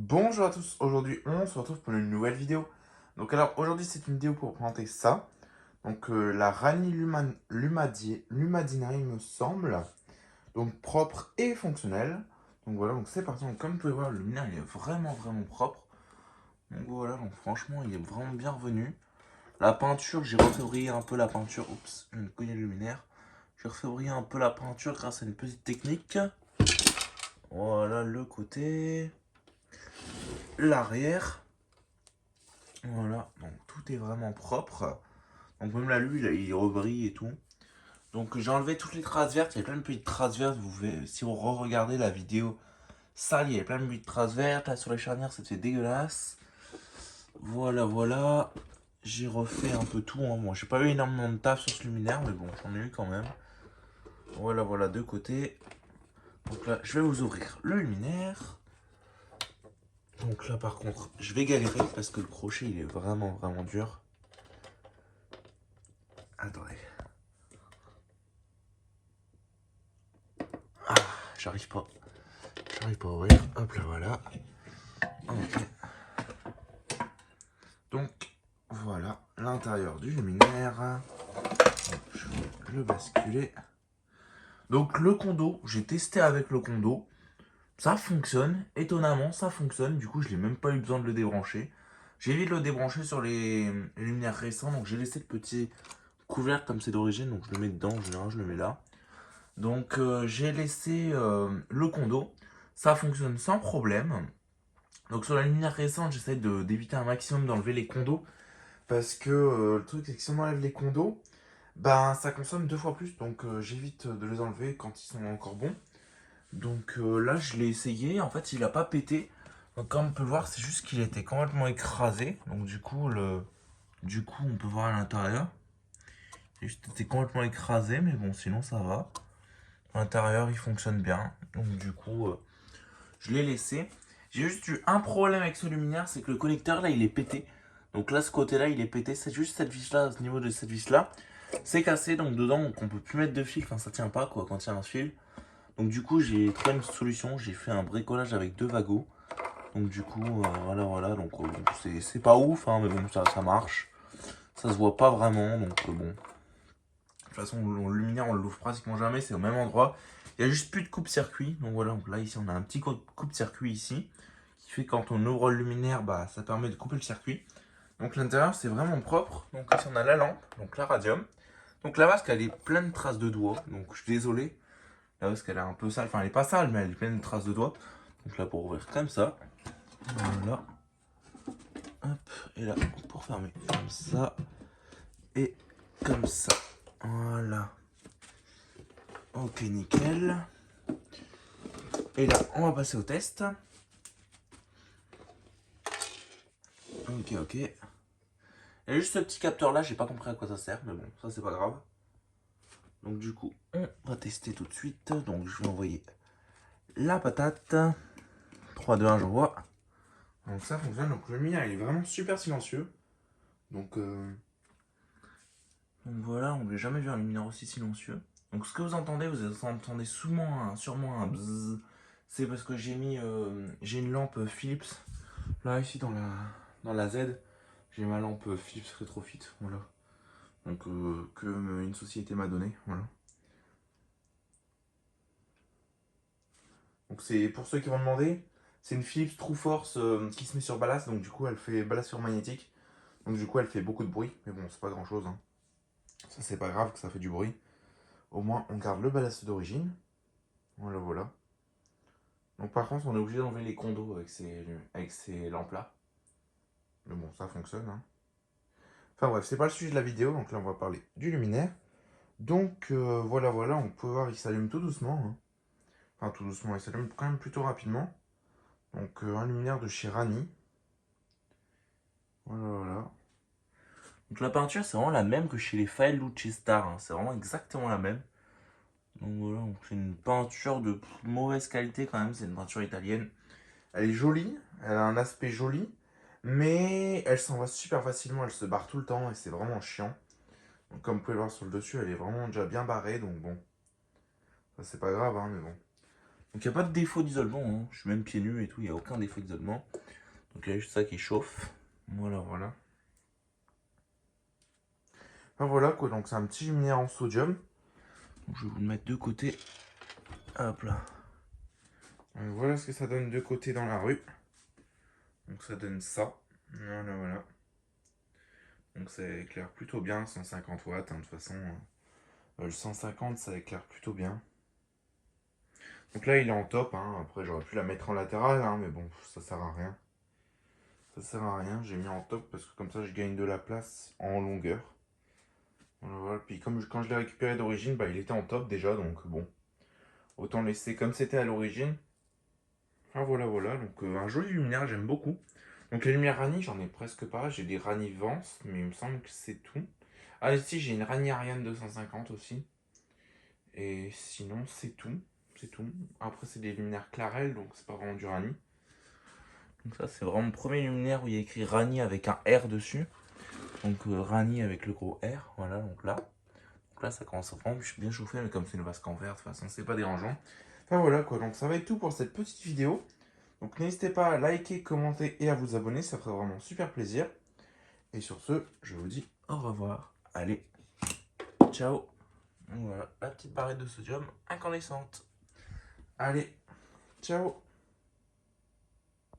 Bonjour à tous, aujourd'hui on se retrouve pour une nouvelle vidéo. Donc alors aujourd'hui c'est une vidéo pour présenter ça. Donc la Rani Lumadina il me semble. Donc propre et fonctionnel. Donc voilà, donc c'est parti. Donc, comme vous pouvez voir, le luminaire il est vraiment propre. Donc voilà, donc franchement il est vraiment bien revenu. La peinture, j'ai refait briller un peu la peinture. Oups, je me connais le luminaire. J'ai refait briller un peu la peinture grâce à une petite technique. Voilà le côté. L'arrière. Voilà, donc tout est vraiment propre. Donc même là, lui, il rebrille et tout. Donc j'ai enlevé toutes les traces vertes. Il y a plein de petites traces vertes. Si vous re-regardez la vidéo sale, il y a plein de petites traces vertes. Là sur les charnières, c'était dégueulasse. Voilà. J'ai refait un peu tout. Hein. Bon, j'ai pas eu énormément de taf sur ce luminaire, mais bon, j'en ai eu quand même. Voilà, deux côtés. Donc là, je vais vous ouvrir le luminaire. Donc là, par contre, je vais galérer parce que le crochet, il est vraiment dur. Attendez. Ah, j'arrive pas. J'arrive pas à ouvrir. Hop là, voilà. Ok. Donc, voilà l'intérieur du luminaire. Je vais le basculer. Donc, le condo, j'ai testé avec le condo. Ça fonctionne. Étonnamment, ça fonctionne. Du coup, je n'ai même pas eu besoin de le débrancher. J'ai évité de le débrancher sur les luminaires récents. Donc, j'ai laissé le petit couvercle comme c'est d'origine. Donc, je le mets dedans. En général, je le mets là. Donc, j'ai laissé le condo. Ça fonctionne sans problème. Donc sur la lumière récente, j'essaie d'éviter un maximum d'enlever les condos. Parce que le truc, c'est que si on enlève les condos, ben ça consomme deux fois plus. Donc j'évite de les enlever quand ils sont encore bons. Donc là, je l'ai essayé. En fait, il a pas pété. Donc comme on peut le voir, c'est juste qu'il était complètement écrasé. Donc du coup, on peut voir à l'intérieur. Il a juste été complètement écrasé, mais bon, sinon ça va. À l'intérieur, il fonctionne bien. Donc du coup, je l'ai laissé. J'ai juste eu un problème avec ce luminaire, c'est que le connecteur là il est pété. Donc là ce côté là il est pété, c'est juste cette vis là, au niveau de cette vis là, c'est cassé, donc dedans on peut plus mettre de fil, enfin ça tient pas quoi quand il y a un fil. Donc du coup j'ai trouvé une solution, j'ai fait un bricolage avec deux wagons. Donc du coup voilà, donc bon, c'est pas ouf hein, mais bon ça marche. Ça se voit pas vraiment, donc bon. De toute façon le luminaire on le l'ouvre pratiquement jamais, c'est au même endroit. Il y a juste plus de coupe-circuit, donc voilà, donc là ici on a un petit coupe-circuit ici qui fait que quand on ouvre le luminaire, bah, ça permet de couper le circuit. Donc l'intérieur c'est vraiment propre. Donc ici on a la lampe, donc la radium. Donc la vasque elle est pleine de traces de doigts. Donc je suis désolé. La vasque elle est un peu sale. Enfin elle est pas sale mais elle est pleine de traces de doigts. Donc là pour ouvrir comme ça. Voilà. Hop. Et là pour fermer comme ça. Et comme ça. Voilà. Ok nickel. Et là on va passer au test. Ok. Il y a juste ce petit capteur là, j'ai pas compris à quoi ça sert, mais bon, ça c'est pas grave. Donc du coup, on va tester tout de suite. Donc je vais envoyer la patate. 3, 2, 1, j'envoie. Donc ça fonctionne. Donc le mien il est vraiment super silencieux. Donc, donc voilà, on n'a jamais vu un luminaire aussi silencieux. Donc ce que vous entendez sûrement un bzzz. C'est parce que j'ai une lampe Philips. Là ici dans la Z, j'ai ma lampe Philips Retrofit. Voilà. Donc que une société m'a donné. Voilà. Donc c'est pour ceux qui vont demander, c'est une Philips True Force qui se met sur ballast, donc du coup elle fait ballast sur magnétique, donc du coup elle fait beaucoup de bruit, mais bon c'est pas grand chose, hein. Ça c'est pas grave que ça fait du bruit. Au moins on garde le ballast d'origine, voilà. Donc par contre on est obligé d'enlever les condos avec ces lampes là, mais bon ça fonctionne, hein. Enfin bref c'est pas le sujet de la vidéo, donc là on va parler du luminaire. Donc voilà, on peut voir il s'allume tout doucement, hein. Enfin tout doucement, il s'allume quand même plutôt rapidement. Donc un luminaire de chez Rani. Voilà. Donc la peinture, c'est vraiment la même que chez les Fail Luce Star, hein. C'est vraiment exactement la même. Donc voilà, c'est une peinture de mauvaise qualité quand même, c'est une peinture italienne. Elle est jolie, elle a un aspect joli, mais elle s'en va super facilement, elle se barre tout le temps et c'est vraiment chiant. Donc comme vous pouvez le voir sur le dessus, elle est vraiment déjà bien barrée, donc bon. Ça c'est pas grave, hein, mais bon. Donc il n'y a pas de défaut d'isolement, hein. Je suis même pieds nus et tout, il n'y a aucun défaut d'isolement. Donc il y a juste ça qui chauffe. Voilà, voilà. Enfin voilà quoi, donc c'est un petit luminaire en sodium. Donc, je vais vous le mettre de côté. Hop là. Donc, voilà ce que ça donne de côté dans la rue. Donc ça donne ça. Voilà, voilà. Donc ça éclaire plutôt bien, 150 watts. Hein, de toute façon, le 150 ça éclaire plutôt bien. Donc là il est en top. Hein. Après j'aurais pu la mettre en latéral, hein, mais bon, ça sert à rien. Ça sert à rien, j'ai mis en top parce que comme ça je gagne de la place en longueur. Voilà, voilà. Puis comme quand je l'ai récupéré d'origine, bah, il était en top déjà, donc bon. Autant laisser comme c'était à l'origine. Ah voilà, voilà, donc un joli luminaire, j'aime beaucoup. Donc les lumières Rani, j'en ai presque pas. J'ai des Rani Vance, mais il me semble que c'est tout. Ah si, j'ai une Rani Ariane 250 aussi. Et sinon, c'est tout. C'est tout. Après, c'est des luminaires Clarel, donc c'est pas vraiment du Rani. Donc ça, c'est vraiment le premier luminaire où il y a écrit Rani avec un R dessus. Donc Rani avec le gros R, voilà, donc là. Donc là, ça commence à vraiment bien chauffer, mais comme c'est une vasque en verre, de toute façon, c'est pas dérangeant. Enfin voilà quoi, donc ça va être tout pour cette petite vidéo. Donc n'hésitez pas à liker, commenter et à vous abonner, ça ferait vraiment super plaisir. Et sur ce, je vous dis au revoir. Allez, ciao. Donc voilà, la petite barrette de sodium incandescente. Allez, ciao.